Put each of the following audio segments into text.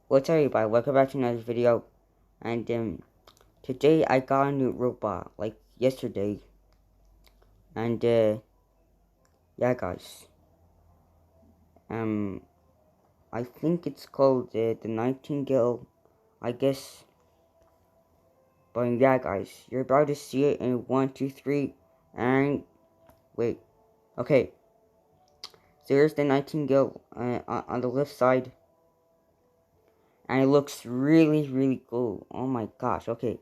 What's up everybody, welcome back to another video. And today I got a new robot, like yesterday. And yeah guys, I think it's called the Nightingale, I guess. But yeah guys, you're about to see it in 1, 2, 3, and wait. Okay, so here's the Nightingale on the left side. And it looks really cool. Oh my gosh. Okay,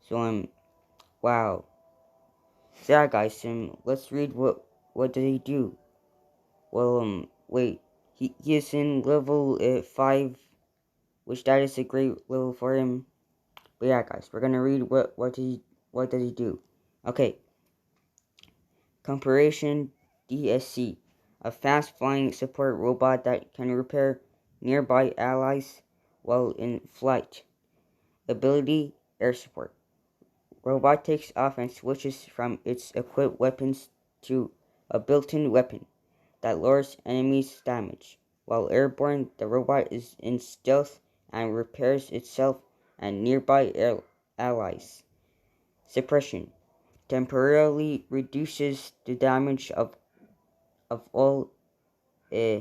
so wow. So yeah guys, let's read what did he do. Well, wait, he is in level 5, which that is a great level for him. But yeah guys, we're gonna read what does he do. Okay, Comparison DSC, a fast flying support robot that can repair nearby allies while in flight. Ability, air support. Robot takes off and switches from its equipped weapons to a built-in weapon that lowers enemies' damage. While airborne, the robot is in stealth and repairs itself and nearby allies. Suppression temporarily reduces the damage of all uh,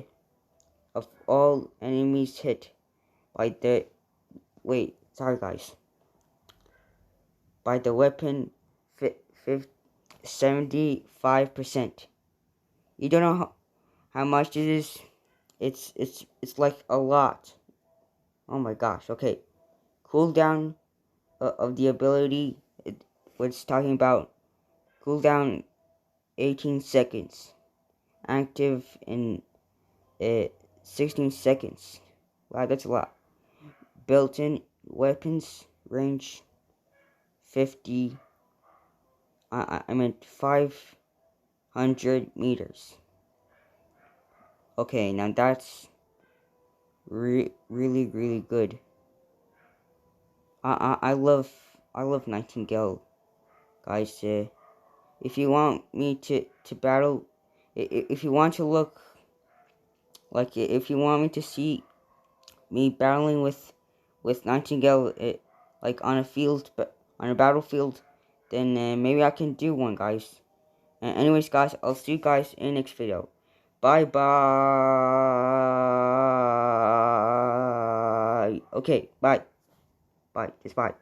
of all enemies hit by the by the weapon 75%. You don't know how much it is. It's like a lot. Oh my gosh. Okay. Cooldown of the ability. What's talking about? Cooldown 18 seconds. Active in 16 seconds. Wow, that's a lot. Built-in weapons range 50. I meant 500 meters. Okay, now that's really good. I love Nightingale, guys. If you want me to battle, if you want to look like, if you want me to see me battling with Nightingale, like on a field, but on a battlefield, then maybe I can do one, guys. Anyways, guys, I'll see you guys in the next video. Bye bye. Okay, bye. Bye. Just bye.